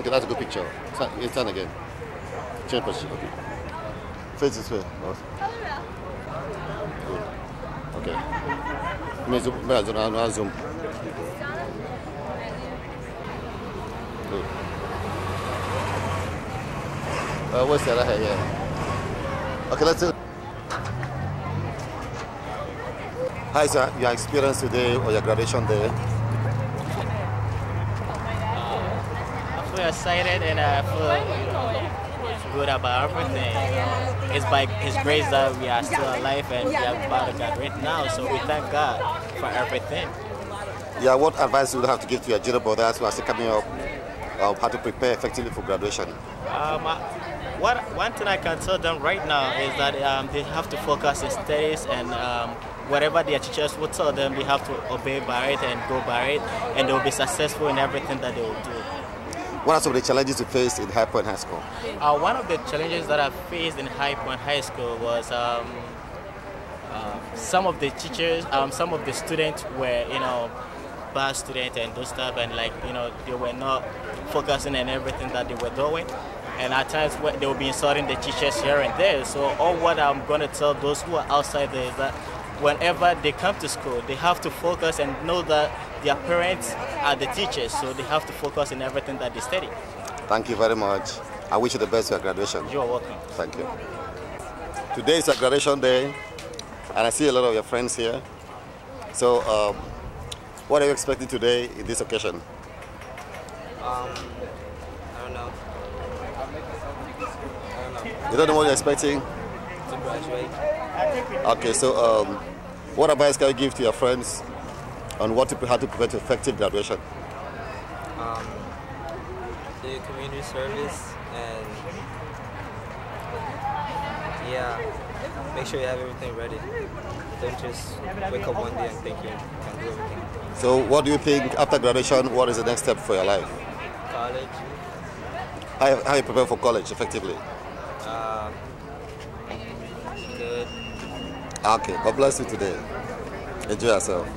Okay, that's a good picture. Turn again. Change position. Okay. Face this way. Good. Okay. Zoom. Good. Where's the other hair? Yeah. Okay, let's do. How is your experience today or your graduation day? I feel excited and I feel good about everything. It's by His grace that we are still alive and we are about to graduate now. So we thank God for everything. Yeah, what advice would you have to give to your junior brothers who are still coming up, how to prepare effectively for graduation? One thing I can tell them right now is that they have to focus in studies and whatever their teachers will tell them, they have to obey by it and go by it, and they will be successful in everything that they will do. What are some of the challenges you faced in High Point High School? One of the challenges that I faced in High Point High School was some of the teachers, some of the students were, bad students and those stuff, and they were not focusing on everything that they were doing. And at times they will be insulting the teachers here and there. So all what I'm going to tell those who are outside there is that whenever they come to school, they have to focus and know that their parents are the teachers, so they have to focus in everything that they study. Thank you very much. I wish you the best for your graduation. You're welcome. Thank you. Today is your graduation day, and I see a lot of your friends here. So, what are you expecting today in this occasion? I don't know. You don't know what you're expecting? To graduate. Okay, so what advice can you give to your friends on how to prevent effective graduation? Do community service and make sure you have everything ready. Don't just wake up one day and think you can do everything. So what do you think after graduation, what is the next step for your life? College. How you prepare for college effectively? Good. Okay, God bless you today. Enjoy yourself.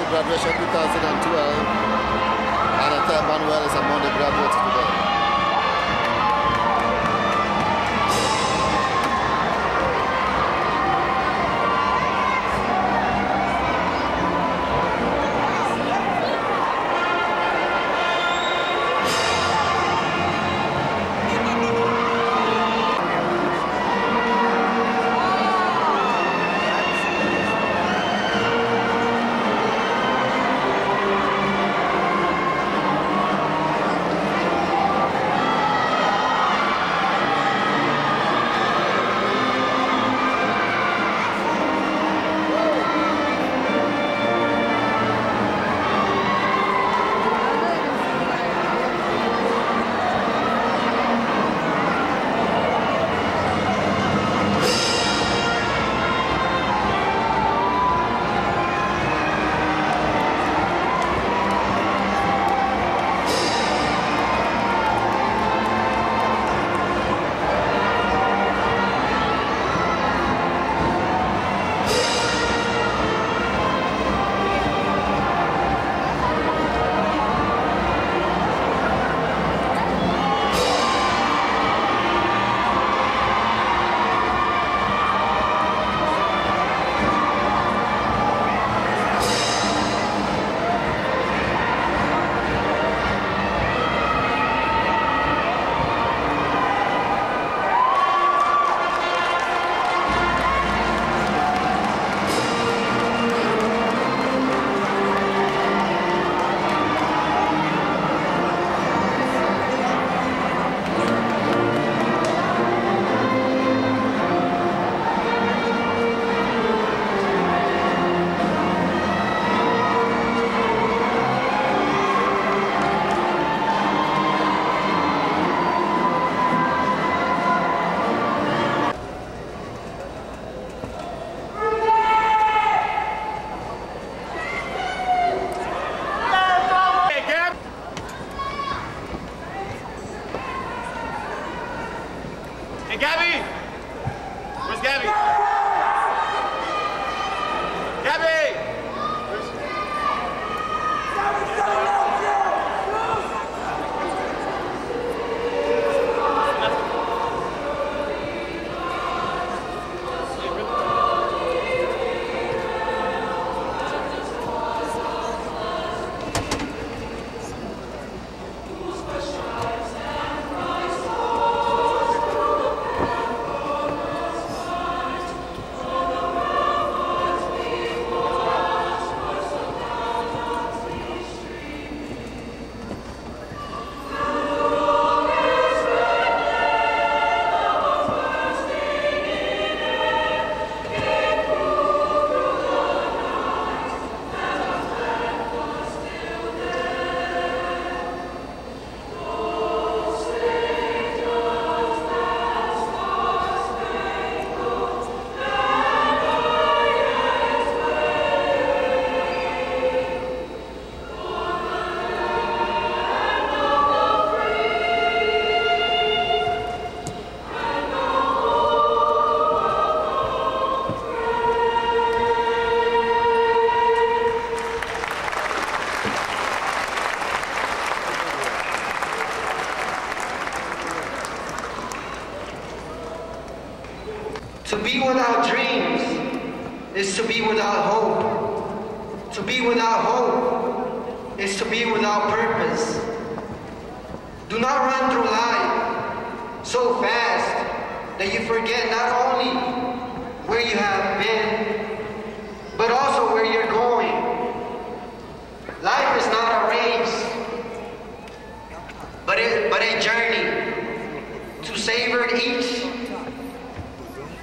Graduation 2012, and I tell Manuel is among the graduates today. is to be without hope. To be without hope is to be without purpose. Do not run through life so fast that you forget not only where you have been, but also where you're going. Life is not a race, but a journey to savor each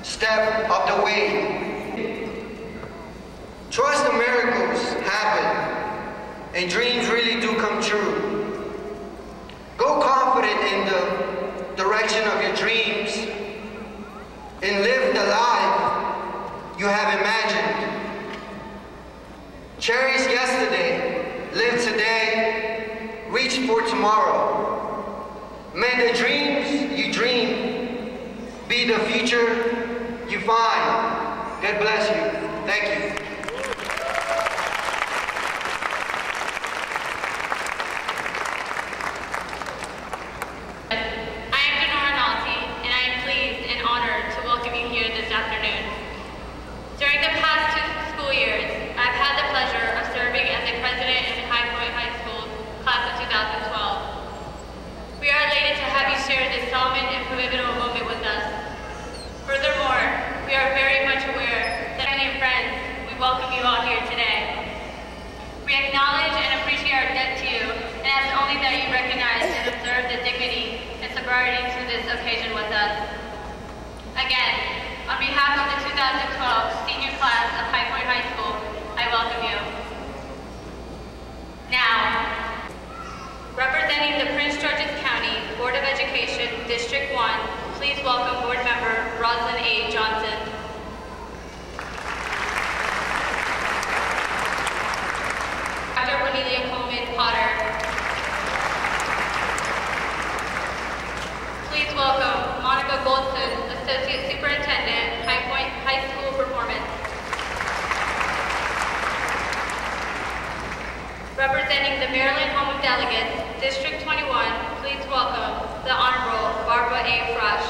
step of the way. Trust the miracles happen and dreams really do come true. Go confident in the direction of your dreams and live the life you have imagined. Cherish yesterday, live today, reach for tomorrow. May the dreams you dream be the future you find. God bless you. Thank you. During the past 2 school years, I've had the pleasure of serving as a president in High Point High School, class of 2012. We are elated to have you share this solemn and pivotal moment with us. Furthermore, we are very much aware that, family and friends, we welcome you all here today. We acknowledge and appreciate our debt to you, and ask only that you recognize and observe the dignity and sobriety to this occasion with us. Again, on behalf of the 2012 senior class of High Point High School, I welcome you. Now, representing the Prince George's County Board of Education, District 1, please welcome Board Member Roslyn A. Johnson. Dr. Cornelia Coleman Potter. Please welcome Monica Goldson, Associate Superintendent, High Point High School Performance. Representing the Maryland Home of Delegates, District 21, please welcome the Honorable Barbara A. Frush.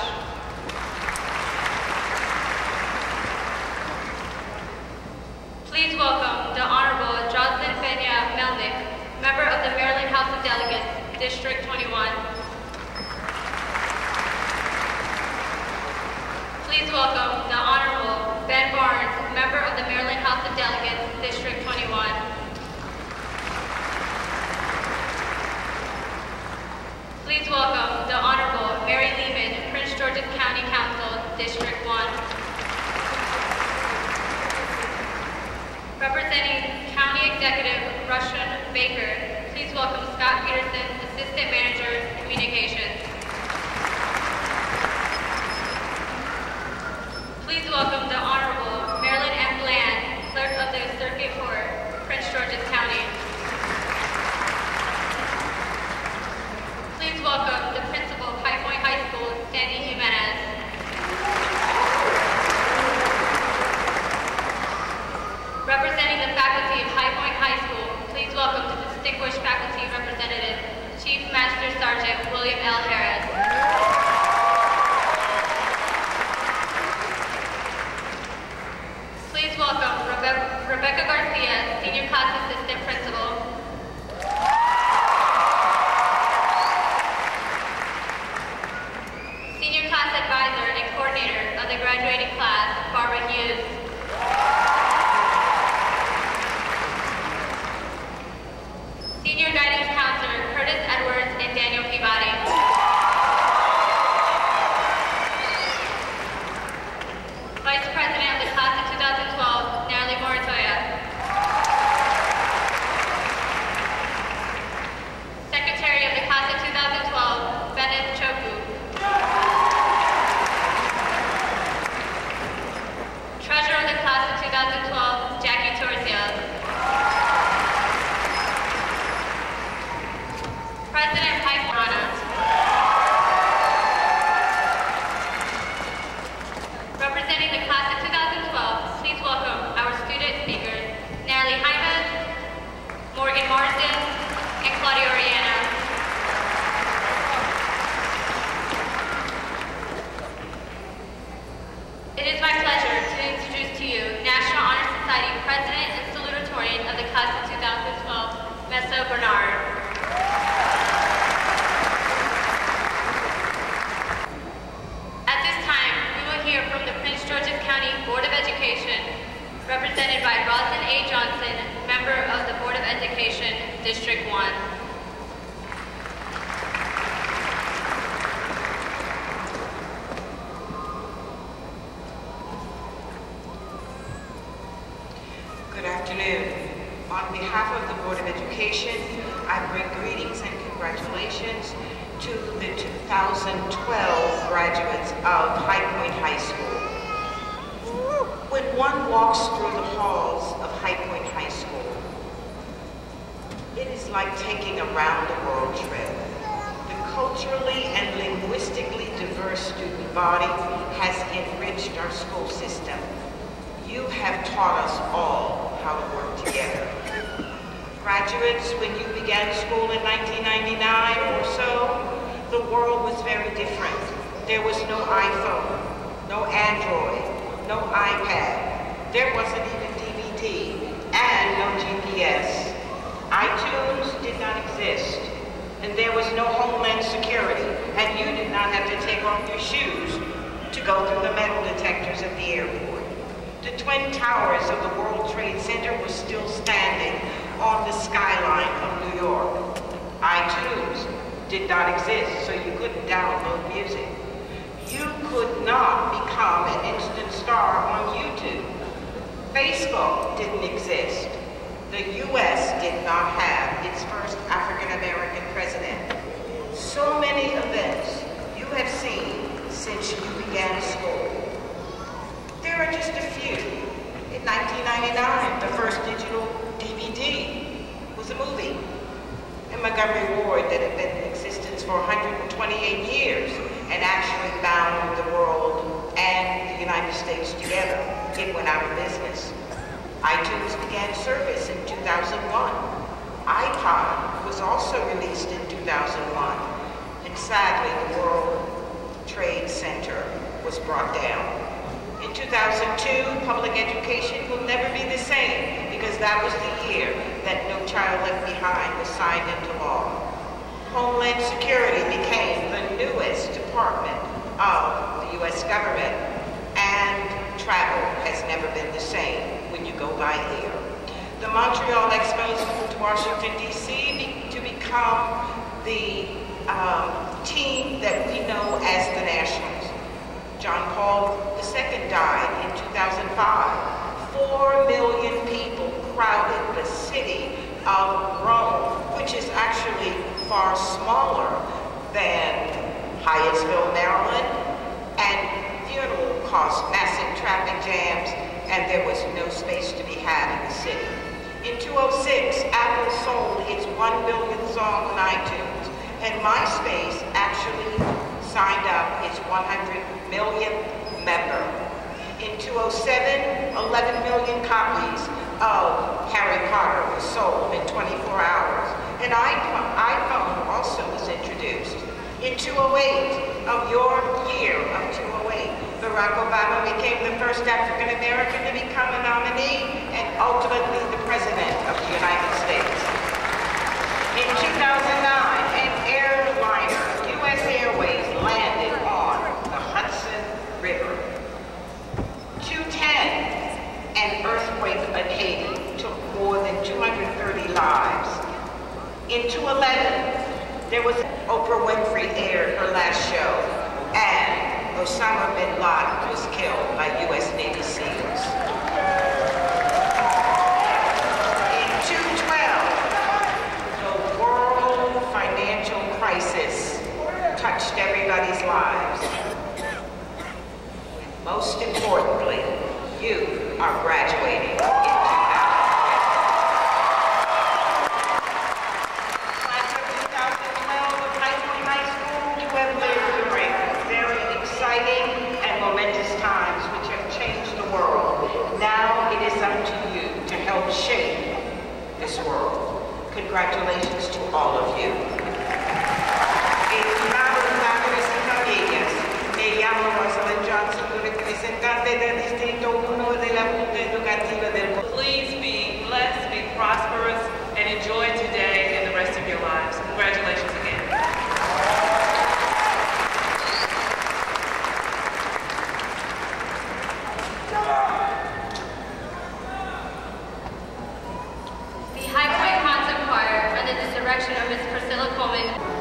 Please welcome the Honorable Jocelyn Benya Melnick, member of the Maryland House of Delegates, District 21. Please welcome the Honorable Ben Barnes, member of the Maryland House of Delegates, District 21. Please welcome the Honorable Mary Lehman, Prince George's County Council, District 1. Representing County Executive Russian Baker, please welcome Scott Peterson, Assistant Manager, Communications. Please welcome the Honorable Marilyn M. Bland, Clerk of the Circuit Court, Prince George's County. Please welcome the Principal of High Point High School, Sandy Jimenez. Representing the faculty of High Point High School, please welcome the distinguished faculty representative, Chief Master Sergeant William L. Harris. Please welcome Rebecca Garcia, Senior Class Assistant Principal. Senior Class Advisor and Coordinator of the graduating class, Barbara Hughes. Senior Guidance Counselor, Curtis Edwards and Daniel Peabody. Vice President of the Class of 2012, Natalie Moratoya. Brenda Bernard. At this time, we will hear from the Prince George's County Board of Education, represented by Roslyn A. Johnson, member of the Board of Education, District 1. Good afternoon. On behalf of the Board of Education, I bring greetings and congratulations to the 2012 graduates of High Point High School. When one walks through the halls of High Point High School, it is like taking a round-the-world trip. The culturally and linguistically diverse student body has enriched our school system. You have taught us all how to work together. Graduates, when you began school in 1999 or so, the world was very different. There was no iPhone, no Android, no iPad. There wasn't even DVD and no GPS. iTunes did not exist. And there was no Homeland Security. And you did not have to take off your shoes to go through the metal detectors at the airport. The Twin Towers of the World Trade Center were still standing on the skyline of New York. iTunes did not exist, so you couldn't download music. You could not become an instant star on YouTube. Facebook didn't exist. The U.S. did not have its first African-American president. So many events you have seen since you began school. There are just a few. In 1999, the first digital DVD was a movie. In Montgomery Ward that had been in existence for 128 years and actually bound the world and the United States together. It went out of business. iTunes began service in 2001. iPod was also released in 2001. And sadly, the World Trade Center was brought down. In 2002, public education will never be the same because that was the year that No Child Left Behind was signed into law. Homeland Security became the newest department of the U.S. government, and travel has never been the same when you go by air. The Montreal Expos moved to Washington, D.C. to become the team that we know as the Nationals. John Paul II died in 2005. 4 million people crowded the city of Rome, which is actually far smaller than Hyattsville, Maryland, and funeral cost massive traffic jams, and there was no space to be had in the city. In 2006, Apple sold its 1 billionth song on iTunes, and MySpace actually signed up its 100 millionth member. In 2007, 11 million copies of Harry Potter was sold in 24 hours. An iPhone also was introduced. In 2008, of your year of 2008, Barack Obama became the first African American to become a nominee and ultimately the President of the United States. In 2009, an airliner, U.S. Airways, landed on the Hudson River. 2010, an earthquake in Haiti took more than 230 lives. In 2011, there was Oprah Winfrey aired her last show, and Osama bin Laden was killed by U.S. Navy SEALs. In 2012, the world financial crisis touched everybody's lives. Most importantly, you are graduating in 2012. Class of 2012 of High Point High School, you have lived during very exciting and momentous times which have changed the world. Now it is up to you to help shape this world. Congratulations to all of you. Me llamo Roslyn Johnson, representante del Distrito 1 de la Junta Educativa del. Please be blessed, be prosperous, and enjoy today. direction of Ms. Priscilla Coleman.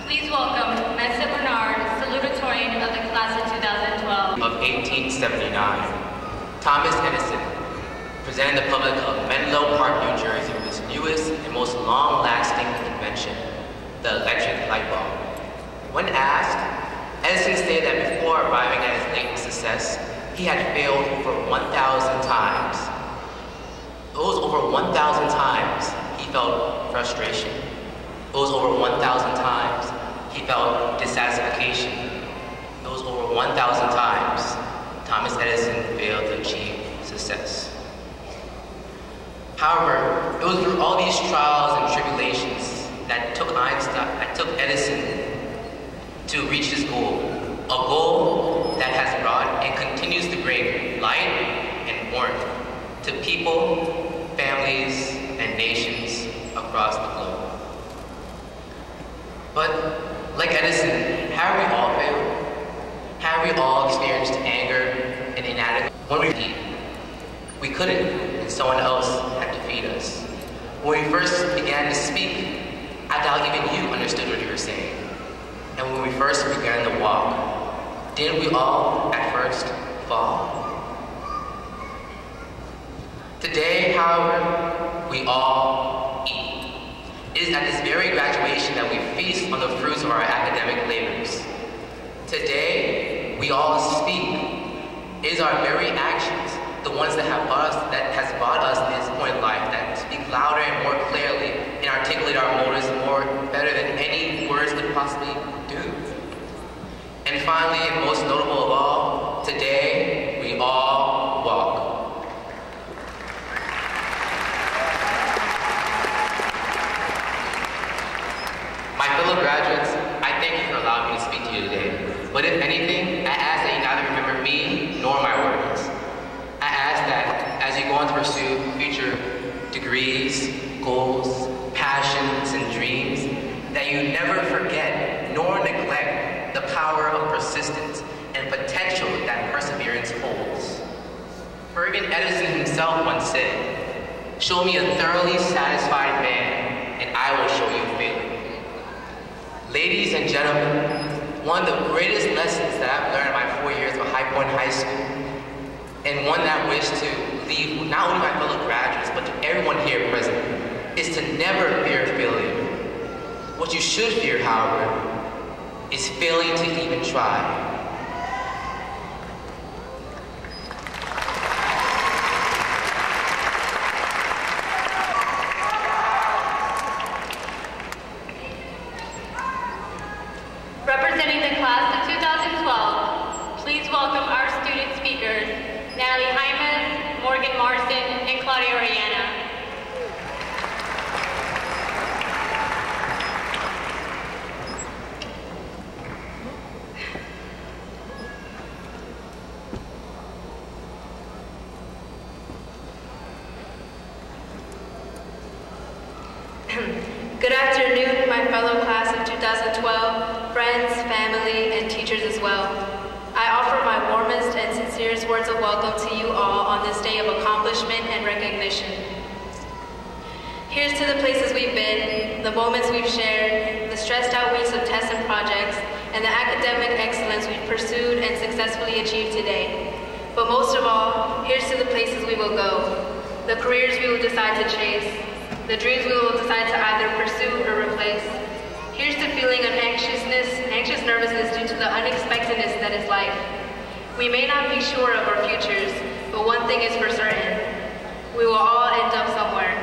Please welcome Mesa Bernard, Salutatorian of the class of 2012. Of 1879, Thomas Edison presented the public of Menlo Park, New Jersey with his newest and most long-lasting invention, the electric light bulb. When asked, Edison stated that before arriving at his latent success, he had failed over 1,000 times. It was over 1,000 times he felt frustration. It was over 1,000 times he felt dissatisfaction. It was over 1,000 times Thomas Edison failed to achieve success. However, it was through all these trials and tribulations that took Edison to reach his goal, a goal that has brought and continues to bring light and warmth to people, families, and nations across the globe. But like Edison, have we all failed? Have we all experienced anger and inadequacy? When we couldn't, and someone else had to feed us. When we first began to speak, I doubt even you understood what you were saying. And when we first began to walk, didn't we all at first fall? Today, however, we all eat. It is at this very graduation that we feast on the fruits of our academic labors. Today, we all speak. It is our very actions, the ones that has brought us to this point in life, that speak louder and more clearly and articulate our motives more better than any words could possibly do. finally, and most notable of all, today we all walk. My fellow graduates, I thank you for allowing me to speak to you today. But if anything, I ask that you neither remember me nor my words. I ask that as you go on to pursue future degrees, goals, passions, and dreams, that you never forget nor neglect the power of persistence and potential that perseverance holds. For even Edison himself once said, "Show me a thoroughly satisfied man, and I will show you failure." Ladies and gentlemen, one of the greatest lessons that I've learned in my 4 years of High Point High School, and one that I wish to leave not only my fellow graduates, but to everyone here present, is to never fear failure. What you should fear, however, is failing to even try. Representing the class of 2012, please welcome our student speakers, Natalie Hyman, Morgan Marston, and Claudia Rihanna. Good afternoon, my fellow class of 2012, friends, family, and teachers as well. I offer my warmest and sincerest words of welcome to you all on this day of accomplishment and recognition. Here's to the places we've been, the moments we've shared, the stressed out weeks of tests and projects, and the academic excellence we've pursued and successfully achieved today. But most of all, here's to the places we will go, the careers we will decide to chase, the dreams we will decide to either pursue or replace. Here's the feeling of anxious nervousness due to the unexpectedness that is life. We may not be sure of our futures, but one thing is for certain. We will all end up somewhere.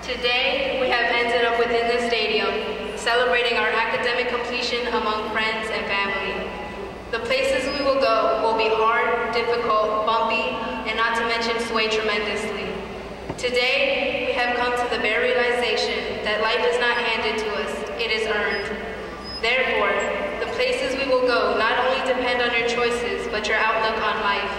Today, we have ended up within this stadium, celebrating our academic completion among friends and family. The places we will go will be hard, difficult, bumpy, and not to mention sway tremendously. Today, we have come to the bare realization that life is not handed to us, it is earned. Therefore, the places we will go not only depend on your choices, but your outlook on life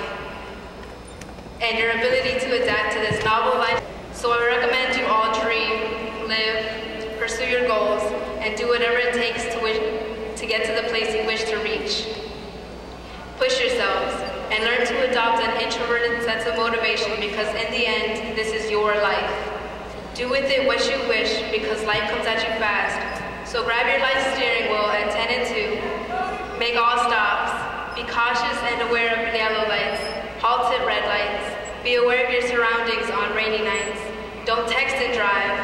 and your ability to adapt to this novel life. So I recommend you all dream, live, pursue your goals, and do whatever it takes to get to the place you wish to reach. Push yourselves and learn to adopt an introverted sense of motivation, because in the end, this is your life. Do with it what you wish, because life comes at you fast. So grab your life steering wheel at 10 and 2. Make all stops. Be cautious and aware of yellow lights. Halt at red lights. Be aware of your surroundings on rainy nights. Don't text and drive.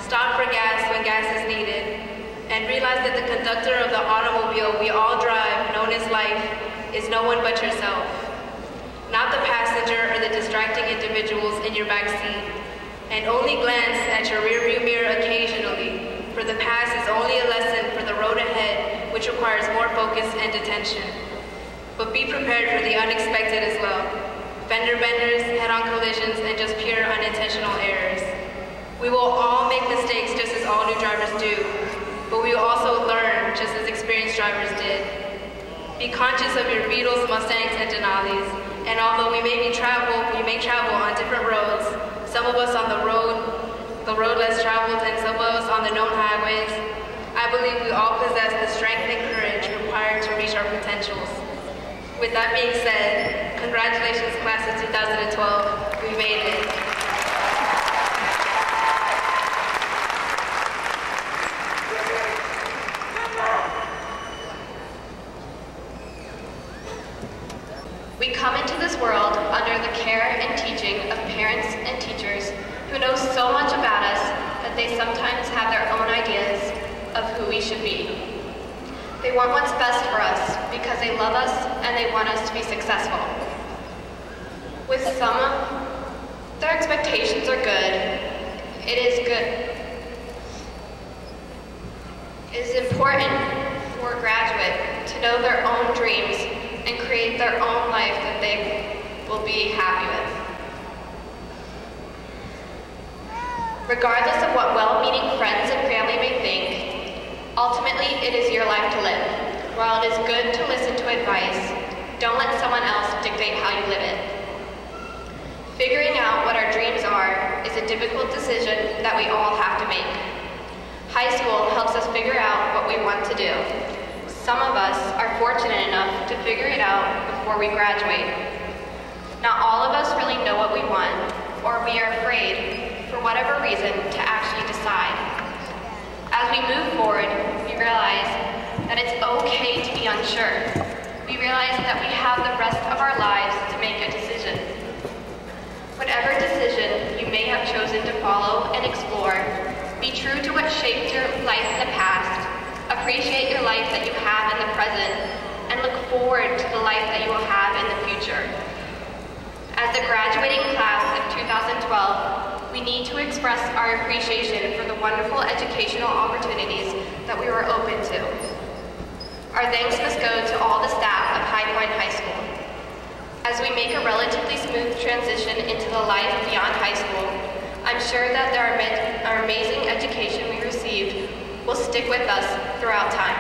Stop for gas when gas is needed. And realize that the conductor of the automobile we all drive, known as life, is no one but yourself. Not the passenger or the distracting individuals in your back seat. And only glance at your rearview mirror occasionally, for the past is only a lesson for the road ahead, which requires more focus and attention. But be prepared for the unexpected as well. Fender benders, head-on collisions, and just pure unintentional errors. We will all make mistakes just as all new drivers do, but we will also learn just as experienced drivers did. Be conscious of your Beetles, Mustangs, and Denali's. And although we may travel on different roads, some of us on the road less traveled, and some of us on the known highways, I believe we all possess the strength and courage required to reach our potentials. With that being said, congratulations, class of 2012. We made it. We come into this world under the care and teaching of parents and teachers who know so much about us that they sometimes have their own ideas of who we should be. They want what's best for us because they love us and they want us to be successful. With some, their expectations are good. It is important for a graduate to know their own dreams and create their own life that they will be happy with. Regardless of what well-meaning friends and family may think, ultimately it is your life to live. While it is good to listen to advice, don't let someone else dictate how you live it. Figuring out what our dreams are is a difficult decision that we all have to make. High school helps us figure out what we want to do. Some of us are fortunate enough to figure it out before we graduate. Not all of us really know what we want, or we are afraid, for whatever reason, to actually decide. As we move forward, we realize that it's okay to be unsure. We realize that we have the rest of our lives to make a decision. Whatever decision you may have chosen to follow and explore, be true to what shaped your life in the past, appreciate your life that you have in the present, and look forward to the life that you will have in the future. As the graduating class of 2012, we need to express our appreciation for the wonderful educational opportunities that we were open to. Our thanks must go to all the staff of High Point High School. As we make a relatively smooth transition into the life beyond high school, I'm sure that our amazing education we received will stick with us throughout time.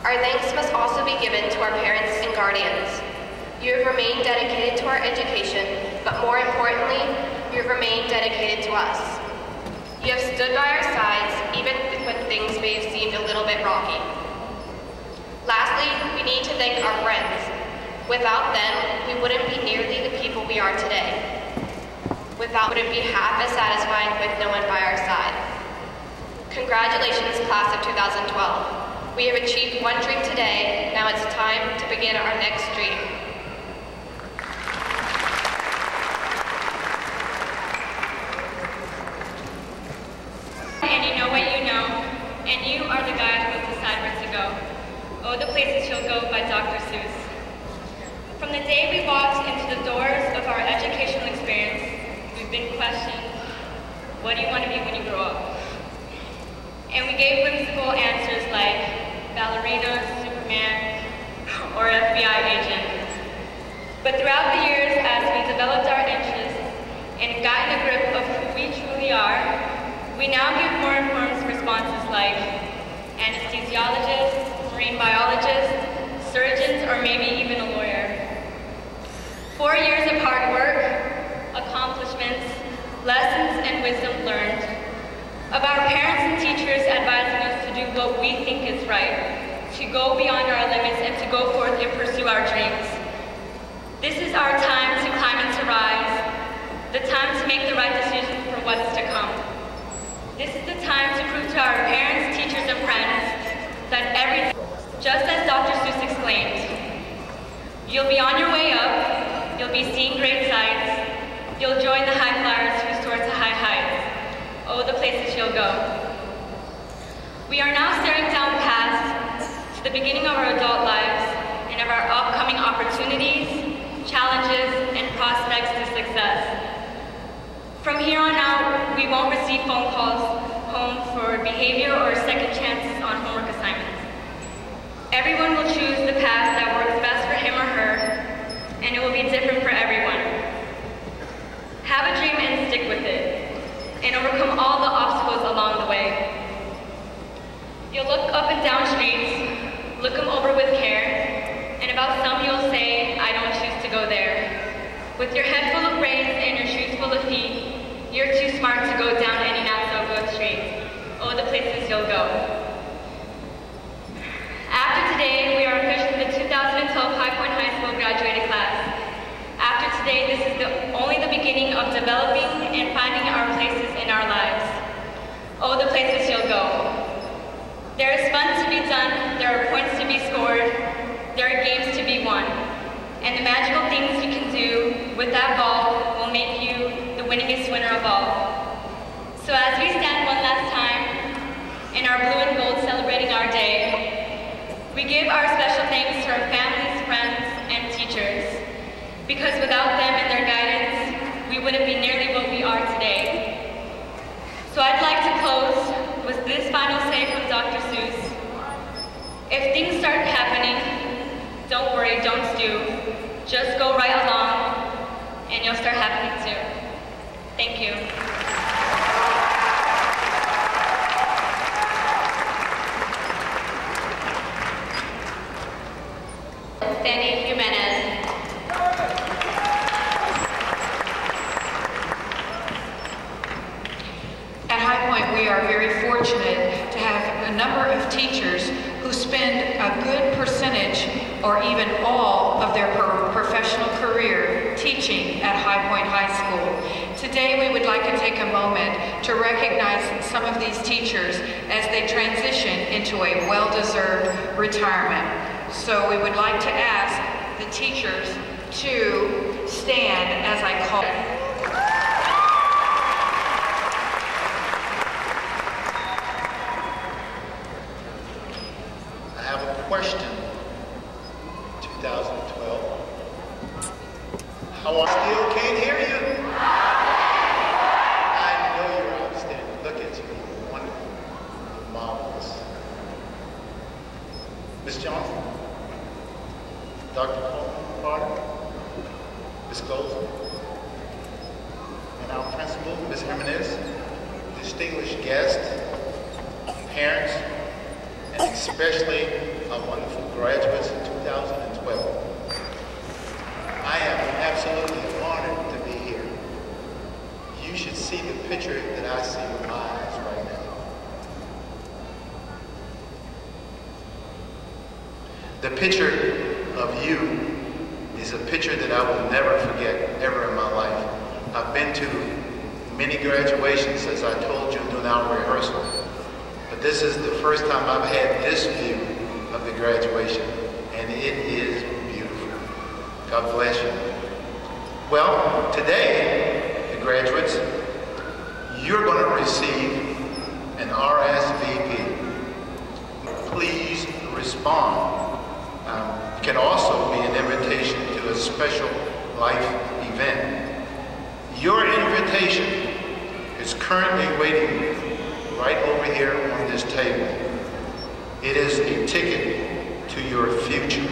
Our thanks must also be given to our parents and guardians. You have remained dedicated to our education, but more importantly, you have remained dedicated to us. You have stood by our sides even when things may have seemed a little bit rocky. Lastly, we need to thank our friends. Without them, we wouldn't be nearly the people we are today. Without wouldn't be half as satisfying with no one by our side. Congratulations, class of 2012. We have achieved one dream today. Now it's time to begin our next dream. And you know what you know, and you are the guide who will decide where to go. Oh, the places you'll go by Dr. Seuss. From the day we walked into the doors of our educational experience, we've been questioned, what do you want to be when you grow up? And we gave whimsical answers like ballerina, Superman, or FBI agent. But throughout the years, as we developed our interests and gotten a grip of who we truly are, we now give more informed responses like anesthesiologist, marine biologist, surgeons, or maybe even a lawyer. 4 years of hard work, accomplishments, lessons, and wisdom learned, of our parents and teachers advising us to do what we think is right, to go beyond our limits and to go forth and pursue our dreams. This is our time to climb and to rise, the time to make the right decisions for what's to come. This is the time to prove to our parents, teachers, and friends that everything, just as Dr. Seuss exclaimed, you'll be on your way up, you'll be seeing great sights, you'll join the high flyers who soar to high heights. Oh, the places you'll go. We are now staring down past to the beginning of our adult lives and of our upcoming opportunities, challenges, and prospects to success. From here on out, we won't receive phone calls home for behavior or second chances on homework assignments. Everyone will choose the path that works best for him or her, and it will be different for everyone. Have a dream and stick with it, and overcome all the obstacles along the way. You'll look up and down streets, look them over with care, and about some you'll say, I don't choose to go there. With your head full of brains and your shoes full of feet, you're too smart to go down any not-so-good street. Oh, the places you'll go. After today, we are officially the 2012 High Point High School graduating class. After today, this is only the beginning of developing and finding our places in our lives. Oh, the places you'll go. There is fun to be done, there are points to be scored, there are games to be won. And the magical things you can do with that ball will make you the winningest winner of all. So as we stand one last time in our blue and gold celebrating our day, we give our special thanks to our families, friends, and teachers. Because without them and their guidance, we wouldn't be nearly what we are today. So I'd like to close with this final say from Dr. Seuss. If things start happening, don't worry, don't stew. Just go right along, and you'll start happening too. Thank you. Sandy Jimenez. At High Point, we are very fortunate to have a number of teachers who spend a good percentage or even all of their professional career teaching at High Point High School. Today, we would like to take a moment to recognize some of these teachers as they transition into a well-deserved retirement. So we would like to ask the teachers to stand as I call. I have a question. 2012. How I still can't hear you. I know you're outstanding. Look at you. Wonderful. Marvelous. Ms. Johnson. Dr. Carter. Ms. Goldsman. And our principal, Ms. Jimenez. Distinguished guests, parents, and especially our wonderful graduates in 2012. I am absolutely honored to be here. You should see the picture that I see with my eyes right now. The picture of you is a picture that I will never forget ever in my life. I've been to many graduations, as I told you during our rehearsal. But this is the first time I've had this view of the graduation, and it is beautiful. God bless you. Well, today, the graduates, you're going to receive an RSVP. Please respond. It can also be an invitation to a special life event. Your invitation is currently waiting right over here on this table. It is a ticket to your future.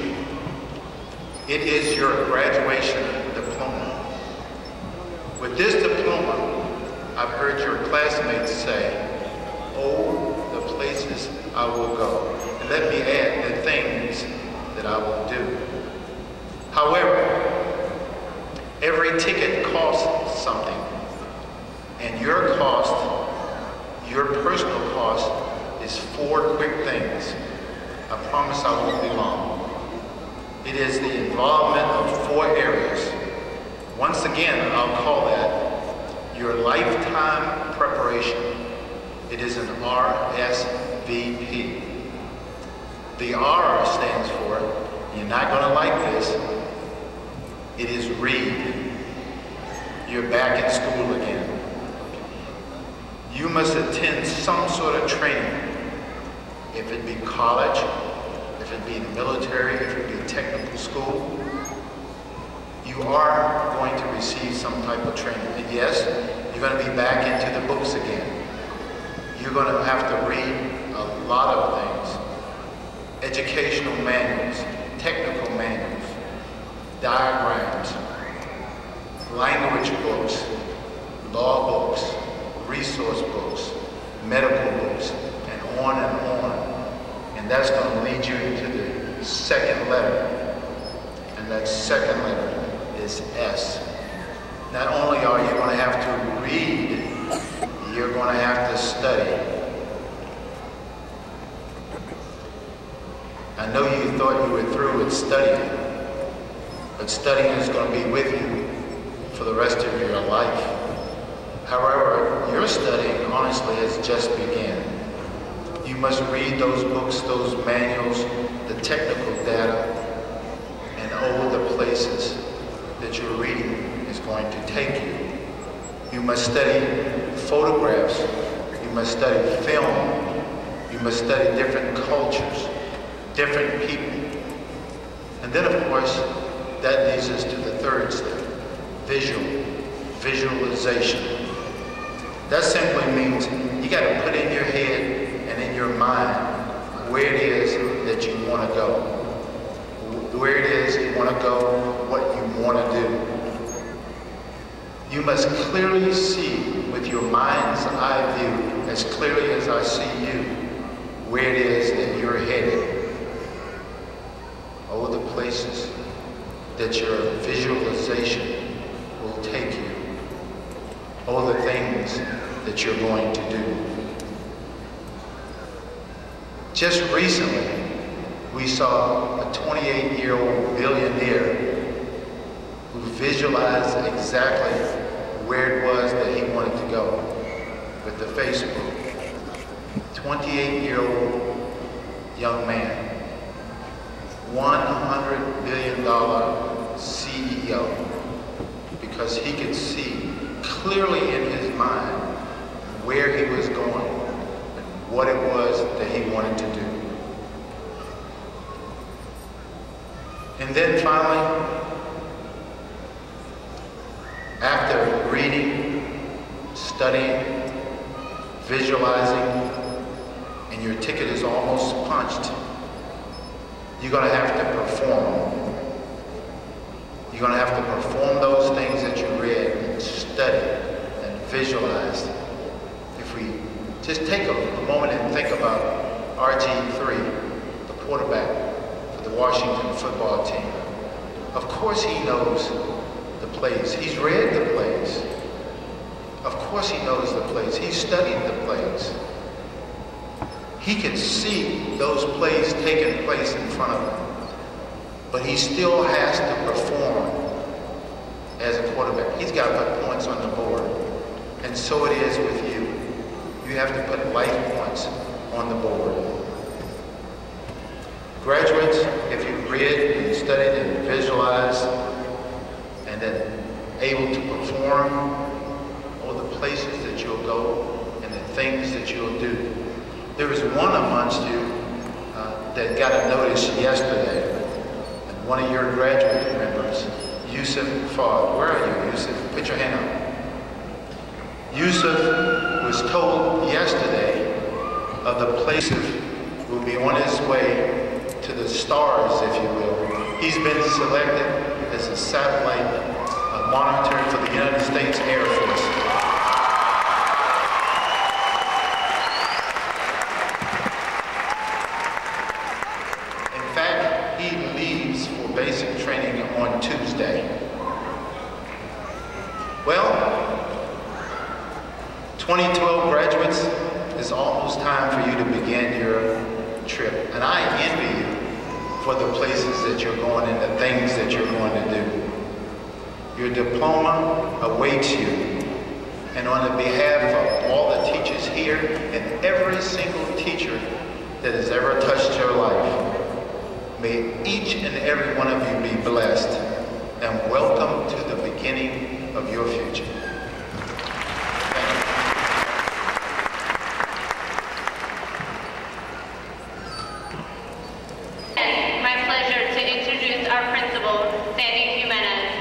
It is your graduation diploma. With this diploma, I've heard your classmates say, "Oh, the places I will go." And let me add the things that I will do. However, every ticket costs something. And your cost, your personal cost, is 4 quick things. I promise I won't be long. It is the involvement of 4 areas. Once again, I'll call that your lifetime preparation. It is an RSVP. The R stands for, you're not going to like this, it is read. You're back in school again. You must attend some sort of training. If it be college, if it be military, if it be technical school, you are going to receive some type of training. And yes, you're going to be back into the books again. You're going to have to read a lot of things. Educational manuals, technical manuals, diagrams, language books, law books, resource books, medical books, and on and on. And that's going to lead you into the second letter. And that second letter is S. Not only are you going to have to read, you're going to have to study. I know you thought you were through with studying, but studying is going to be with you for the rest of your life. However, your studying honestly has just begun. You must read those books, those manuals, the technical data, and all the places that your reading is going to take you. You must study photographs. You must study film. You must study different cultures, different people. And then, of course, that leads us to the third step, visualization. That simply means you got to put in your head and in your mind where it is that you want to go, what you want to do. You must clearly see with your mind's eye view, as clearly as I see you, where it is that you're headed. Oh, the places that your visualization will take you. Oh, the things that you're going to do. Just recently, we saw a 28-year-old billionaire who visualized exactly where it was that he wanted to go with the Facebook. 28-year-old young man, $100 billion CEO, because he could see clearly in his mind where he was going and what it was that he wanted to do. And then finally, after reading, studying, visualizing, and your ticket is almost punched, you're going to have to perform. You're going to have to perform those things that you read and studied and visualized. If we just take a moment and think about RG3, the quarterback for the Washington football team. Of course he knows the plays. He's read the plays. Of course he knows the plays. He's studied the plays. He can see those plays taking place in front of him. But he still has to perform as a quarterback. He's got to put points on the board. And so it is with you. You have to put life points on the board. Graduates, if you've read and studied and visualized and then able to perform all the places that you'll go and the things that you'll do. There was one amongst you that got a notice yesterday. One of your graduate members, Yusuf Fawad. Where are you, Yusuf? Put your hand up. Yusuf was told yesterday of the places will be on his way to the stars, if you will. He's been selected as a satellite monitor for the United States Air Force. Basic training on Tuesday. Well, 2012 graduates, it's almost time for you to begin your trip. And I envy you for the places that you're going and the things that you're going to do. Your diploma awaits you. And on the behalf of all the teachers here and every single teacher that has ever touched your life, may each and every one of you be blessed, and welcome to the beginning of your future. Thank you. It's my pleasure to introduce our principal, Sandy Jimenez.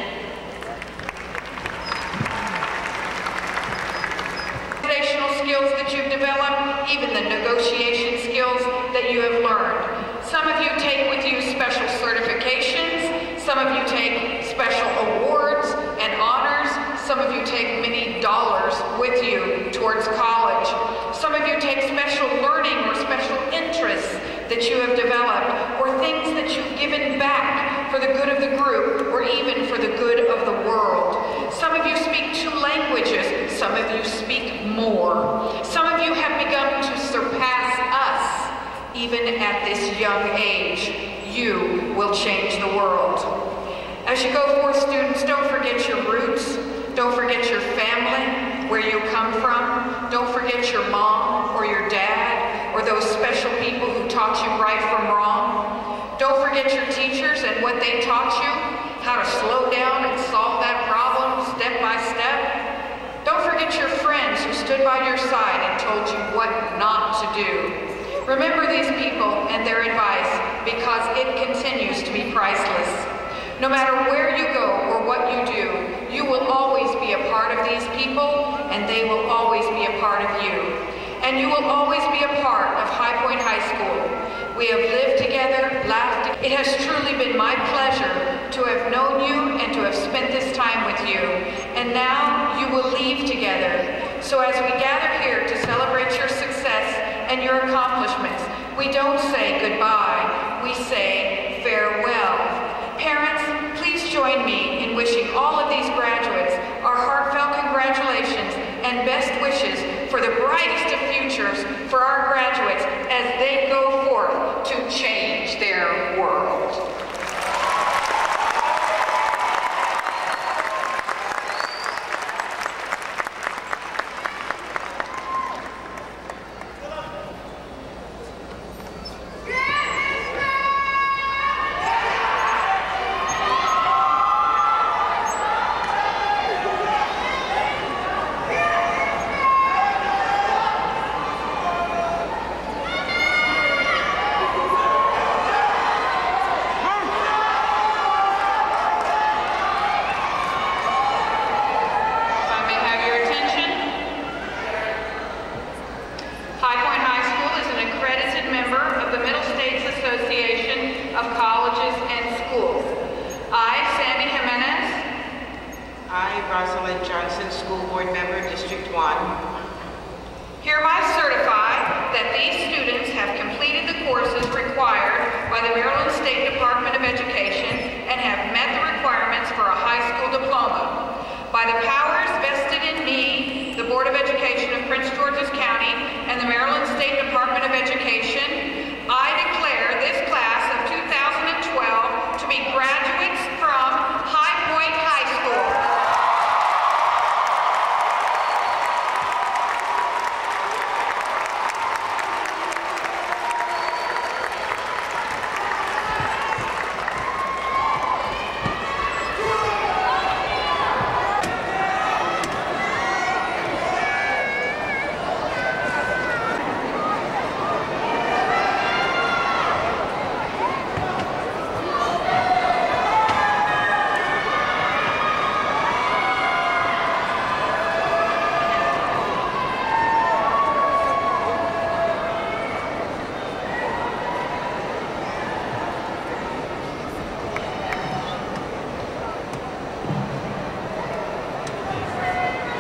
Organizational skills that you've developed, even the negotiation skills that you have learned. Some of you take with you special certifications, some of you take special awards and honors, some of you take many dollars with you towards college. Some of you take special learning or special interests that you have developed, or things that you've given back for the good of the group, or even for the good of the world. Some of you speak 2 languages, some of you speak more. Some of you have begun to surpass us. Even at this young age, you will change the world. As you go forth, students, don't forget your roots. Don't forget your family, where you come from. Don't forget your mom or your dad or those special people who taught you right from wrong. Don't forget your teachers and what they taught you, how to slow down and solve that problem step by step. Don't forget your friends who stood by your side and told you what not to do. Remember these people and their advice, because it continues to be priceless. No matter where you go or what you do, you will always be a part of these people, and they will always be a part of you. And you will always be a part of High Point High School. We have lived together, laughed. It has truly been my pleasure to have known you and to have spent this time with you. And now you will leave together. So as we gather here to celebrate your success and your accomplishments, we don't say goodbye, we say farewell. Parents, please join me in wishing all of these graduates our heartfelt congratulations and best wishes for the brightest of futures for our graduates as they go forth to change their world. Hereby certify that these students have completed the courses required by the Maryland State Department of Education and have met the requirements for a high school diploma. By the powers vested in me, the Board of Education of Prince George's County, and the Maryland State Department of Education, I declare this class of 2012 to be graduates from High Point High School.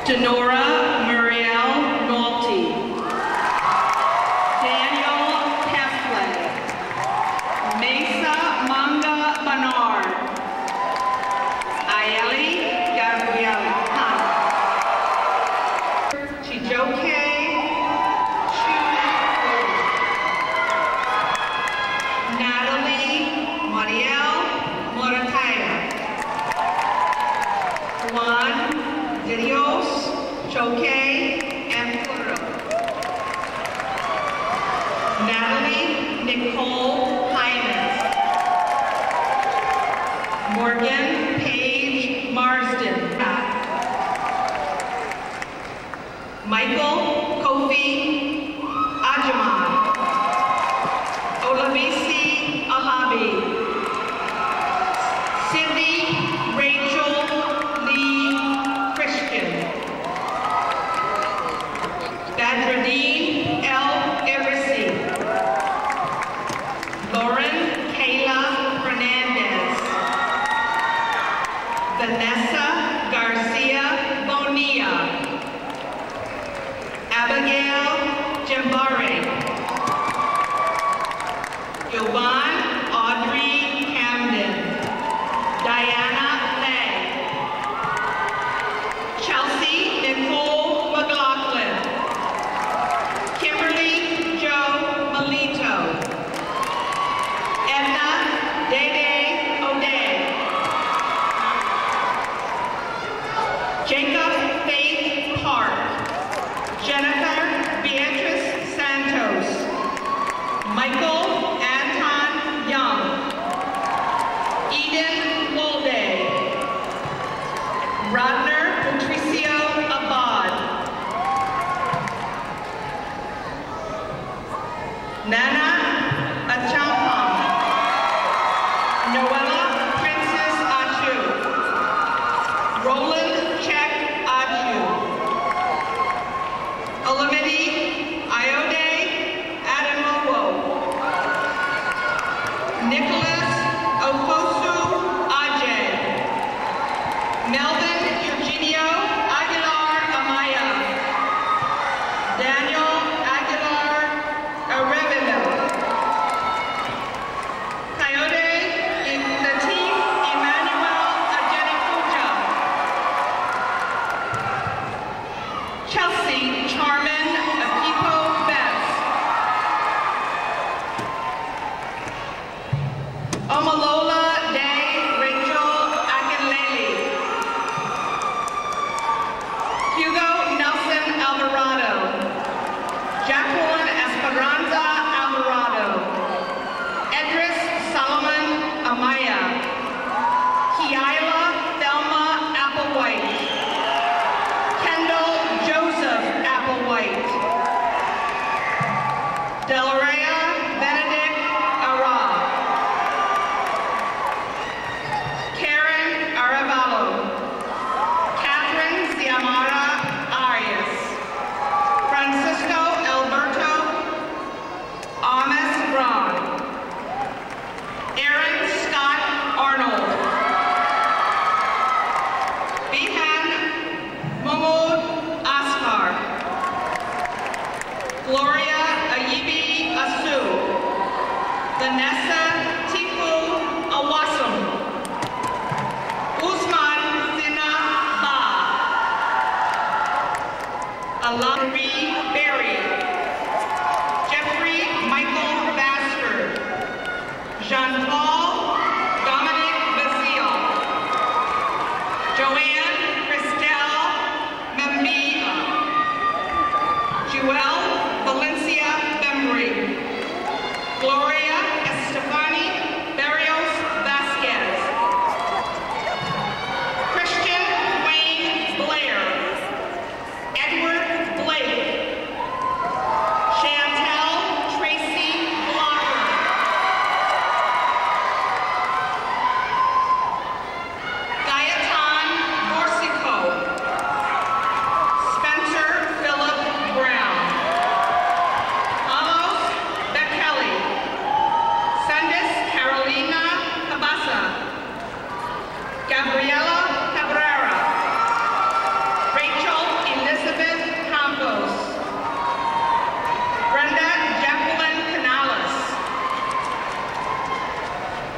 Denora Muriel Nolte, Daniel Tesley, Mesa Manga Bernard, Ayeli Gabriel Hunt, Chijoke Chu, Natalie Mariel Morataya, Juan Dios Choque and Puro. Natalie Nicole Hyman. Morgan Paige Marsden. Michael Kofi Ajaman. Olavisi Alabi. Cindy Rachel Lee Christian. Badruddin L. Eversey. Lauren Kayla Fernandez. Vanessa Garcia Bonilla. Abigail Jambari. Jovan Audrey Camden. Diana Lay. Chelsea Nicole McLaughlin. Kimberly Jo Melito. Edna Dede O'Day. Jacob Faith Park. Jennifer Beatrice Santos. Michael Anton Young. Eden Wolde. Rodner Patricio Abad. Nana Achampong. Noella Princess Achu. Roland Check Achu. Olamide Iode Adamowo.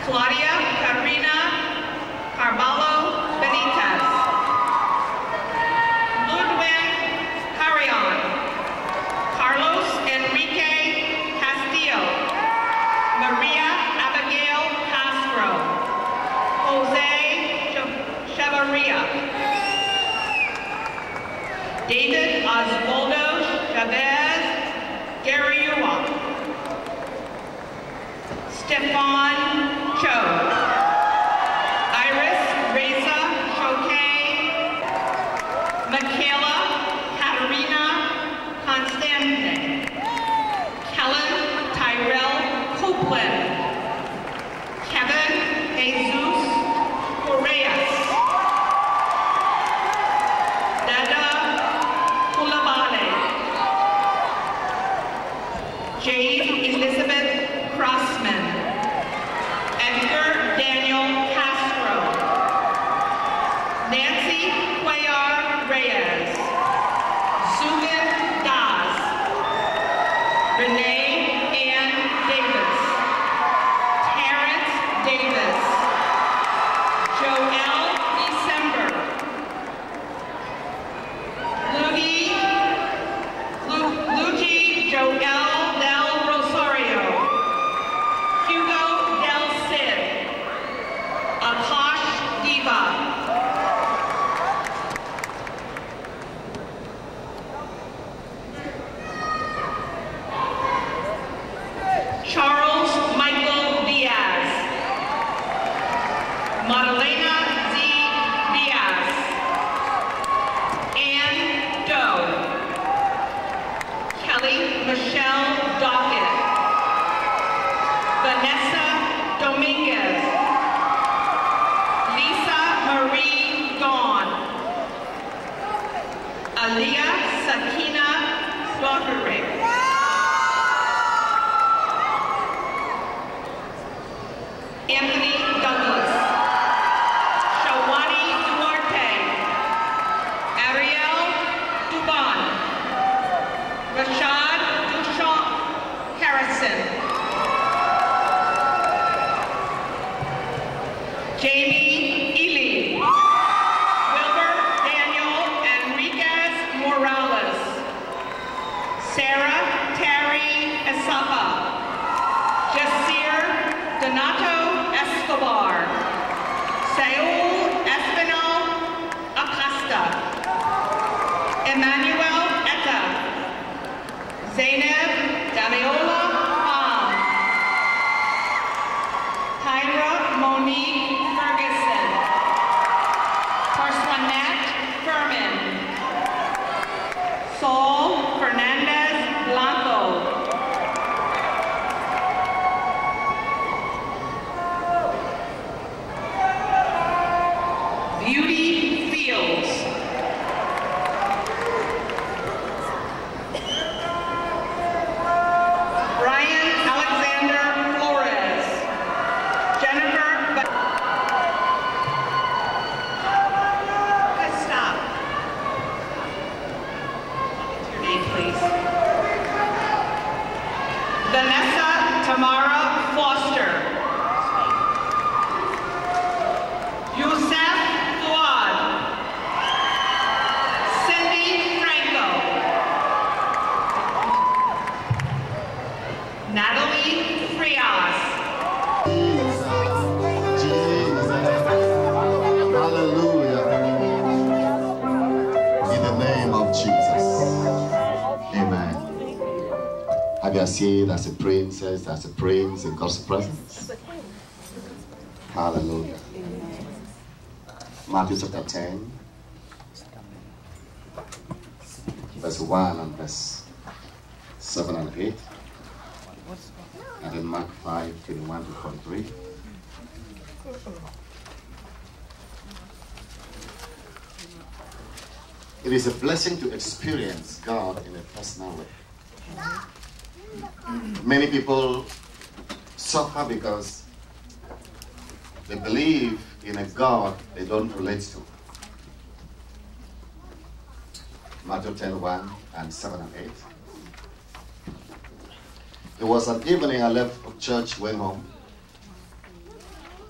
Claudia Karina Carvalho Benitez. Ludwig Carrion. Carlos Enrique Castillo. Maria Abigail Castro. Jose Chavarria. David Osvaldo Chavez Garriua. Stefan Cho. Iris Reza Choquet. Michaela Katerina Constante. Kellen Tyrell Copeland. Kevin Jesus Correas. Dada Kulabale. Jade Elizabeth Crossman. Edgar Daniel Castro. Nancy Cuellar Reyes. Zubin Das. Renee Ann Davis. Terrence Davis. Joel December. Luigi Joel Del Rosario. Hugo Del Cid. Akash Diva. Charles Michael Diaz. Madalena Z. Diaz. Ann Doe. Kelly Michelle Dockett. Vanessa Dominguez. Lisa Marie Gaughan. Aliyah Sakina Slaughterrick. Anthony Douglas. Shawani Duarte. Ariel Duban. Rashad Duchamp Harrison. Jamie Ely. Wilbur Daniel Enriquez Morales. Sarah Terry Esapa. Jasir Donato Escobar. Saul Espinal Acosta. Emmanuel Etta. Zainab Damiola Ham. Tyra Monique Ferguson. Perswanette Furman. Saul Fernandez Blanco. Beauty Fields. Brian Alexander Flores. Jennifer Stop. Your name, please. Vanessa Tamara Foster. Youssef Fuad. Cindy Franco. Natalie Frias. Hallelujah. In the name of Jesus. Amen. Have you seen as a princess, as a prince in God's presence? Hallelujah. Matthew chapter 10, verse 1 and verse 7 and 8. And then Mark 5, 21 to 43. It is a blessing to experience God in a personal way. Many people suffer because they believe in a God they don't relate to. Matthew 10, 1 and 7 and 8. It was an evening I left church, went home.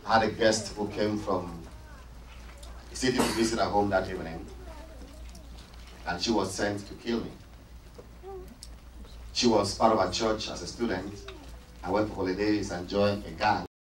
I had a guest who came from the city to visit our home that evening, and she was sent to kill me. She was part of our church as a student. I went for holidays and joined a gang.